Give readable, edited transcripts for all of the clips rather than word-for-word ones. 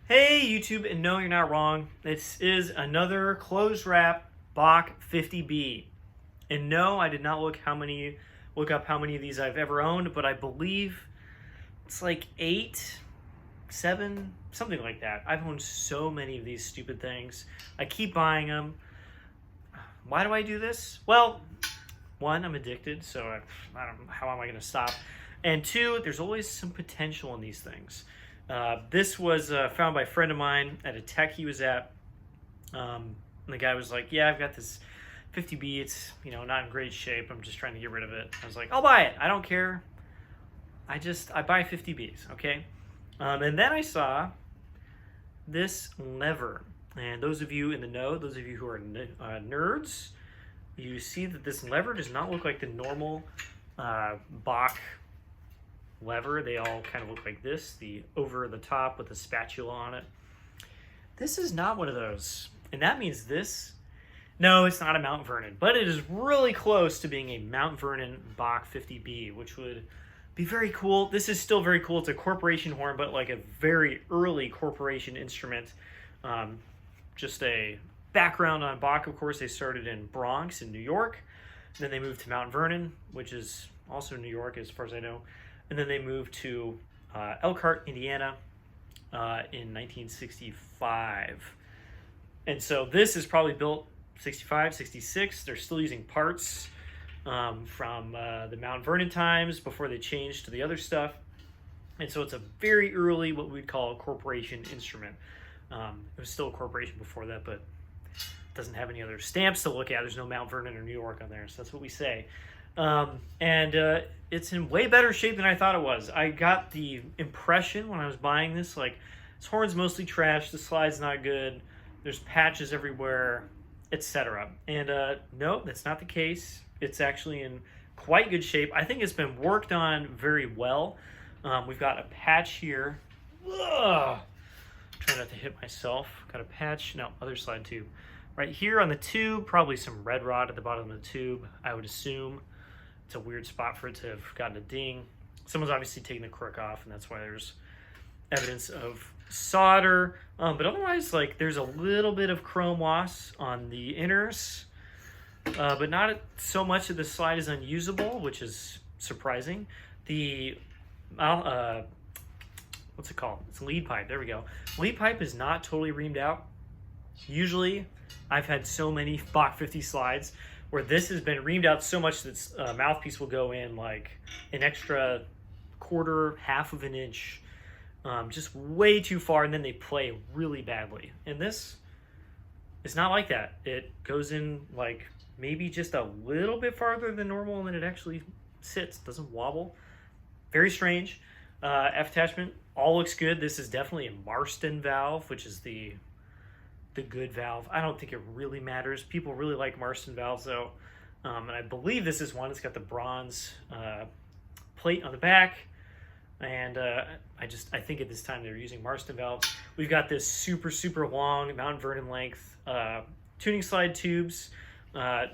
Hey YouTube, and no, you're not wrong. This is another closed wrap Bach 50B. And no, I did not look up how many of these I've ever owned, but I believe it's like 8, 7, something like that. I've owned so many of these stupid things. I keep buying them. Why do I do this? Well, one, I'm addicted, so I don't know, how am I going to stop? And two, there's always some potential in these things. This was found by a friend of mine at a tech he was at. And the guy was like, yeah, I've got this 50B. It's, not in great shape. I'm just trying to get rid of it. I was like, I'll buy it. I don't care. I buy 50Bs, okay? And then I saw this lever. And those of you in the know, those of you who are nerds, you see that this lever does not look like the normal Bach lever. They all kind of look like this, the over the top with the spatula on it. This is not one of those. And that means this, no, it's not a Mount Vernon, but it is really close to being a Mount Vernon Bach 50B, which would be very cool. This is still very cool. It's a corporation horn, but like a very early corporation instrument. Just a background on Bach, of course, they started in Bronx in New York. Then they moved to Mount Vernon, which is also New York as far as I know. And then they moved to Elkhart, Indiana in 1965. And so this is probably built 65, 66. They're still using parts from the Mount Vernon times before they changed to the other stuff. And so it's a very early, what we'd call a corporation instrument. It was still a corporation before that, but it doesn't have any other stamps to look at. There's no Mount Vernon or New York on there, so that's what we say. And it's in way better shape than I thought it was. I got the impression when I was buying this, like, this horn's mostly trash, the slide's not good, there's patches everywhere, etc. And no, that's not the case. It's actually in quite good shape. I think it's been worked on very well. We've got a patch here. Ugh. Try not to hit myself. Got a patch, no, other slide tube. Right here on the tube, probably some red rod at the bottom of the tube, I would assume. It's a weird spot for it to have gotten a ding. Someone's obviously taking the crook off, and that's why there's evidence of solder. But otherwise, like, there's a little bit of chrome loss on the inners, but not so much that the slide is unusable, which is surprising. The what's it called? It's lead pipe. There we go. Lead pipe is not totally reamed out. Usually, I've had so many Bach 50 slides where this has been reamed out so much that mouthpiece will go in like an extra quarter, half of an inch, just way too far, and then they play really badly. And this is not like that. It goes in like maybe just a little bit farther than normal, and then it actually sits, doesn't wobble. Very strange. F attachment, all looks good. This is definitely a Marston valve, which is the good valve. I don't think it really matters. People really like Marston valves though. And I believe this is one. It's got the bronze plate on the back. And I think at this time they're using Marston valves. We've got this super long Mount Vernon length tuning slide tubes.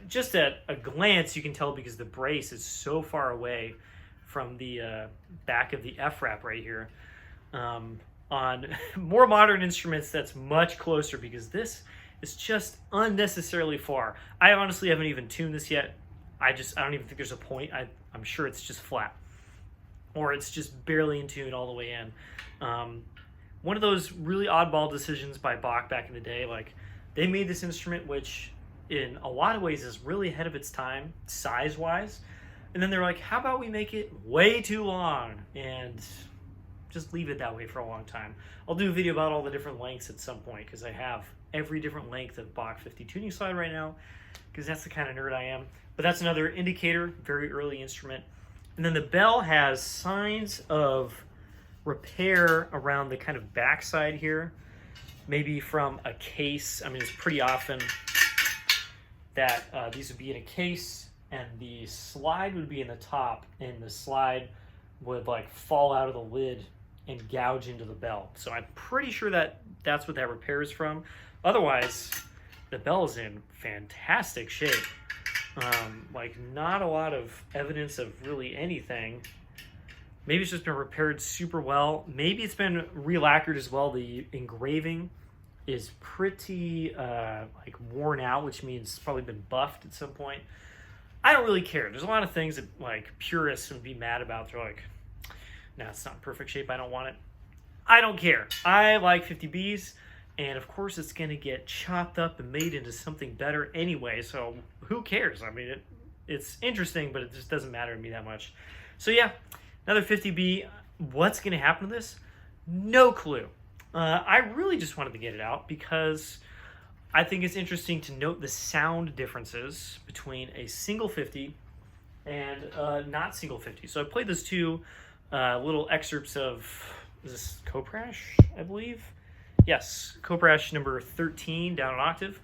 Just at a glance you can tell because the brace is so far away from the back of the F-wrap right here. On more modern instruments, that's much closer because this is just unnecessarily far. I honestly haven't even tuned this yet. I don't even think there's a point. I'm sure it's just flat, or it's just barely in tune all the way in. One of those really oddball decisions by Bach back in the day. Like, they made this instrument, which in a lot of ways is really ahead of its time, size-wise. And then they're like, how about we make it way too long and just leave it that way for a long time. I'll do a video about all the different lengths at some point because I have every different length of Bach 50 tuning slide right now because that's the kind of nerd I am. But that's another indicator, very early instrument. And then the bell has signs of repair around the kind of backside here. maybe from a case. I mean, it's pretty often that these would be in a case and the slide would be in the top, and the slide would like fall out of the lid and gouge into the bell. So I'm pretty sure that that's what that repair is from. Otherwise, the bell is in fantastic shape. Like not a lot of evidence of really anything. Maybe it's just been repaired super well. Maybe it's been re-lacquered as well. The engraving is pretty like worn out, which means it's probably been buffed at some point. I don't really care. There's a lot of things that like purists would be mad about. They're like, no, it's not in perfect shape. I don't want it. I don't care. I like 50Bs, and of course it's going to get chopped up and made into something better anyway, so who cares? I mean, it's interesting, but it just doesn't matter to me that much. So yeah, another 50B. What's going to happen to this? No clue. I really just wanted to get it out because I think it's interesting to note the sound differences between a single 50 and not single 50. So I played those two little excerpts of, is this Coprash, I believe? Yes, Coprash number 13, down an octave,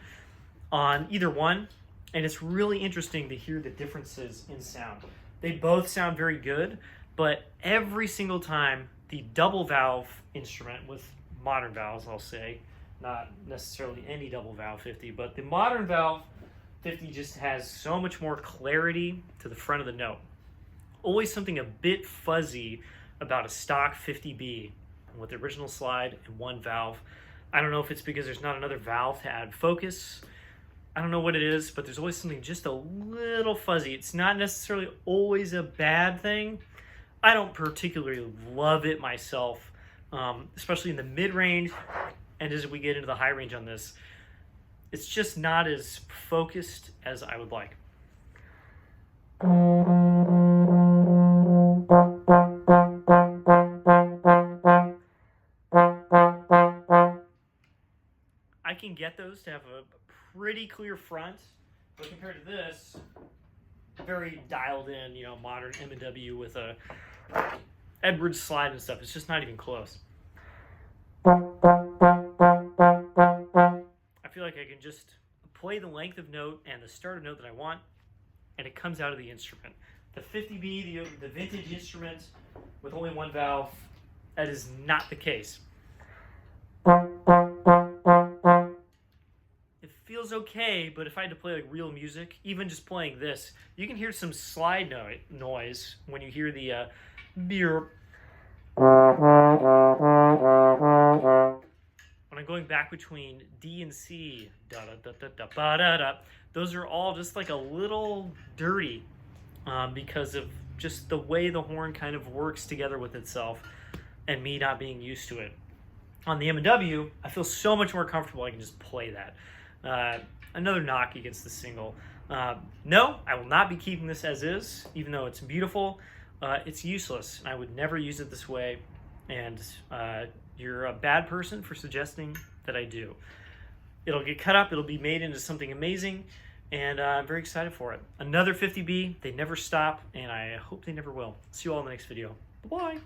on either one. And it's really interesting to hear the differences in sound. They both sound very good, but every single time the double valve instrument with modern valves, I'll say, not necessarily any double valve 50, but the modern valve 50 just has so much more clarity to the front of the note. Always something a bit fuzzy about a stock 50B with the original slide and one valve. I don't know if it's because there's not another valve to add focus. I don't know what it is, but there's always something just a little fuzzy. It's not necessarily always a bad thing. I don't particularly love it myself, especially in the mid-range. And as we get into the high range on this, it's just not as focused as I would like. I can get those to have a pretty clear front, but compared to this, very dialed in, you know, modern M&W with a Edwards slide and stuff. It's just not even close. I feel like I can just play the length of note and the start of note that I want, and it comes out of the instrument. The 50B, the vintage instrument with only one valve, that is not the case. It feels okay, but if I had to play like real music, even just playing this, you can hear some slide noise when you hear the beer. When I'm going back between D and C, those are all just like a little dirty because of just the way the horn kind of works together with itself and me not being used to it. On the M&W, I feel so much more comfortable. I can just play that. Another knock against the single. No, I will not be keeping this as is, even though it's beautiful. It's useless, and I would never use it this way. And you're a bad person for suggesting that I do. It'll get cut up. It'll be made into something amazing, and I'm very excited for it. Another 50B. They never stop, and I hope they never will. See you all in the next video. Bye-bye.